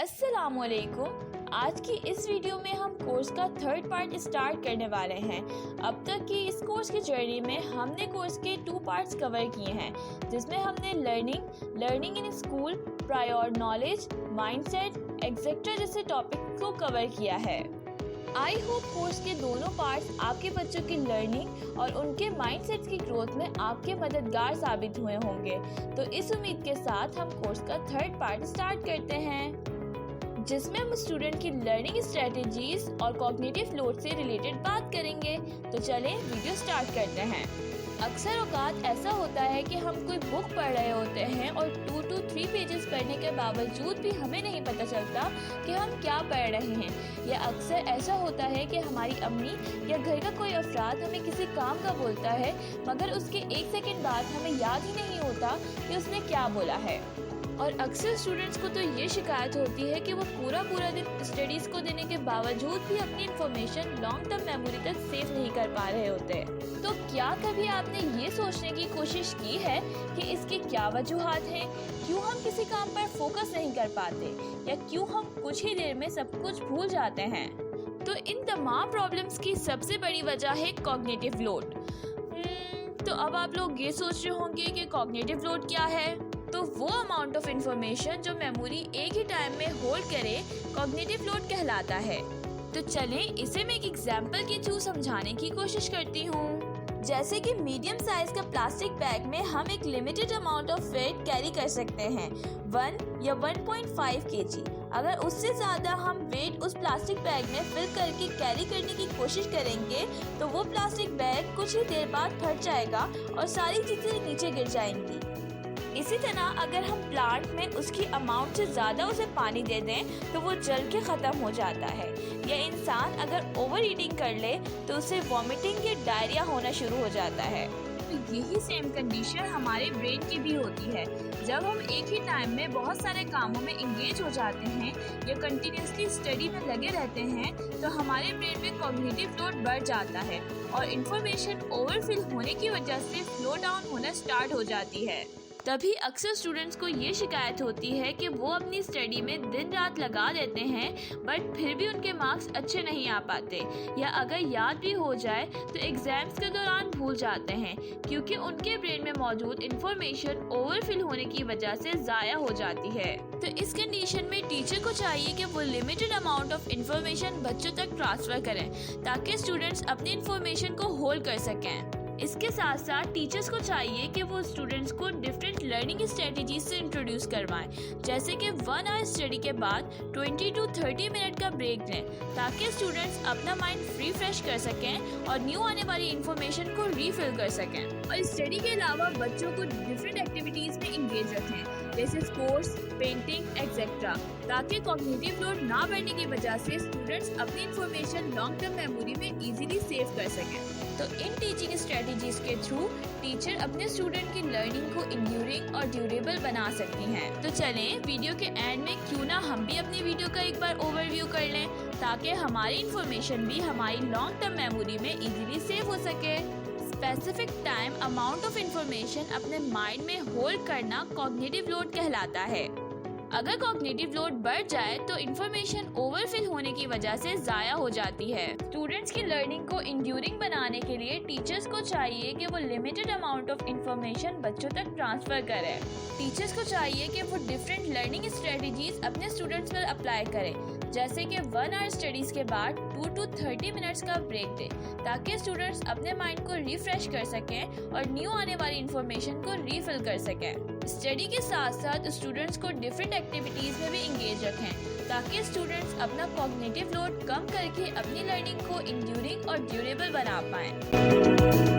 अस्सलाम वालेकुम। आज की इस वीडियो में हम कोर्स का थर्ड पार्ट स्टार्ट करने वाले हैं। अब तक की इस कोर्स की जर्नी में हमने कोर्स के 2 पार्ट्स कवर किए हैं, जिसमें हमने learning in school, prior knowledge, mindset, etcetera जैसे टॉपिक को कवर किया है। आई होप कोर्स के दोनों पार्ट्स आपके बच्चों की लर्निंग और उनके माइंडसेट की ग्रोथ में आपके मददगार साबित हुए होंगे। तो इस उम्मीद के साथ हम कोर्स का थर्ड पार्ट स्टार्ट करते हैं, जिसमें हम स्टूडेंट की लर्निंग स्ट्रेटजीज और कॉग्निटिव लोड से रिलेटेड बात करेंगे। तो चलें वीडियो स्टार्ट करते हैं। अक्सर औकात ऐसा होता है कि हम कोई बुक पढ़ रहे होते हैं और 2 to 3 पेजेस पढ़ने के बावजूद भी हमें नहीं पता चलता कि हम क्या पढ़ रहे हैं। या अक्सर ऐसा होता है कि हमारी अम्मी या घर का कोई अफराद हमें किसी काम का बोलता है, मगर उसके 1 सेकंड बाद हमें याद ही नहीं होता कि उसने क्या बोला है। और अक्सर स्टूडेंट्स को तो ये शिकायत होती है कि वो पूरा दिन स्टडीज़ को देने के बावजूद भी अपनी इन्फॉर्मेशन लॉन्ग टर्म मेमोरी तक सेव नहीं कर पा रहे होते। तो क्या कभी आपने ये सोचने की कोशिश की है कि इसकी क्या वजूहात हैं? क्यों हम किसी काम पर फोकस नहीं कर पाते, या क्यों हम कुछ ही देर में सब कुछ भूल जाते हैं? तो इन तमाम प्रॉब्लम्स की सबसे बड़ी वजह है कॉग्निटिव लोड। तो अब आप लोग ये सोच रहे होंगे कि कॉग्निटिव लोड क्या है? तो वो अमाउंट ऑफ इंफॉर्मेशन जो मेमोरी एक ही टाइम में होल्ड करे कॉग्निटिव लोड कहलाता है। तो चलें इसे मैं एक एग्जांपल के थ्रू समझाने की कोशिश करती हूँ। जैसे कि मीडियम साइज का प्लास्टिक बैग में हम एक limited amount of weight carry कर सकते हैं, 1 या 1.5 kg। अगर उससे ज़्यादा हम वेट उस प्लास्टिक बैग में फिल करके कैरी करने की कोशिश करेंगे तो वो प्लास्टिक बैग कुछ ही देर बाद फट जाएगा और सारी चीज़ें नीचे गिर जाएंगी। इसी तरह अगर हम प्लांट में उसकी अमाउंट से ज़्यादा उसे पानी दे दें तो वो जल के ख़त्म हो जाता है। या इंसान अगर ओवर ईटिंग कर ले तो उसे वॉमिटिंग या डायरिया होना शुरू हो जाता है। तो यही सेम कंडीशन हमारे ब्रेन की भी होती है। जब हम एक ही टाइम में बहुत सारे कामों में इंगेज हो जाते हैं या कंटिन्यूसली स्टडी में लगे रहते हैं तो हमारे ब्रेन में कॉग्निटिव लोड बढ़ जाता है और इंफॉर्मेशन ओवरफिल होने की वजह से फ्लो डाउन होना स्टार्ट हो जाती है। तभी अक्सर स्टूडेंट्स को ये शिकायत होती है कि वो अपनी स्टडी में दिन रात लगा देते हैं, बट फिर भी उनके मार्क्स अच्छे नहीं आ पाते, या अगर याद भी हो जाए तो एग्जाम्स के दौरान भूल जाते हैं, क्योंकि उनके ब्रेन में मौजूद इंफॉर्मेशन ओवरफिल होने की वजह से ज़ाया हो जाती है। तो इस कंडीशन में टीचर को चाहिए कि वो लिमिटेड अमाउंट ऑफ इंफॉर्मेशन बच्चों तक ट्रांसफ़र करें, ताकि स्टूडेंट्स अपनी इंफॉर्मेशन को होल्ड कर सकें। इसके साथ साथ टीचर्स को चाहिए कि वो स्टूडेंट्स को डिफरेंट लर्निंग स्ट्रेटजीज से इंट्रोड्यूस करवाएं, जैसे कि 1 आवर स्टडी के बाद 20 to 30 मिनट का ब्रेक दें, ताकि स्टूडेंट्स अपना माइंड रिफ्रेश कर सकें और न्यू आने वाली इंफॉर्मेशन को रीफिल कर सकें। और स्टडी के अलावा बच्चों को डिफरेंट एक्टिविटीज़ में इंगेज रखें, जैसे स्पोर्ट्स, पेंटिंग एक्सेट्रा, ताकि कॉग्निटिव लोड ना बढ़ने की वजह से स्टूडेंट्स अपनी इंफॉर्मेशन लॉन्ग टर्म मेमोरी में इजीली सेव कर सकें। तो इन टीचिंग स्ट्रेटजीज के थ्रू टीचर अपने स्टूडेंट की लर्निंग को इंड्यूरिंग और ड्यूरेबल बना सकती हैं। तो चलें वीडियो के एंड में क्यों ना हम भी अपनी वीडियो का एक बार ओवरव्यू कर लें, ताकि हमारी इंफॉर्मेशन भी हमारी लॉन्ग टर्म मेमोरी में इजीली सेव हो सके। Specific time amount of information अपने माइंड में होल्ड करना कॉग्निटिव लोड कहलाता है। अगर कॉग्निटिव लोड बढ़ जाए तो इंफॉर्मेशन ओवरफिल होने की वजह से ज़ाया हो जाती है। स्टूडेंट्स की लर्निंग को इंड्यूरिंग बनाने के लिए टीचर्स को चाहिए कि वो लिमिटेड अमाउंट ऑफ इंफॉर्मेशन बच्चों तक ट्रांसफ़र करें। टीचर्स को चाहिए कि वो डिफरेंट लर्निंग स्ट्रेटजीज अपने स्टूडेंट्स पर अप्लाई करें, जैसे कि 1 आवर स्टडीज़ के बाद 2 to 30 मिनट्स का ब्रेक दें, ताकि स्टूडेंट्स अपने माइंड को रिफ्रेश कर सकें और न्यू आने वाली इंफॉर्मेशन को रीफिल कर सकें। स्टडी के साथ साथ स्टूडेंट्स को डिफरेंट एक्टिविटीज़ में भी इंगेज रखें, ताकि स्टूडेंट्स अपना कॉग्निटिव लोड कम करके अपनी लर्निंग को इंड्यूरिंग और ड्यूरेबल बना पाएं।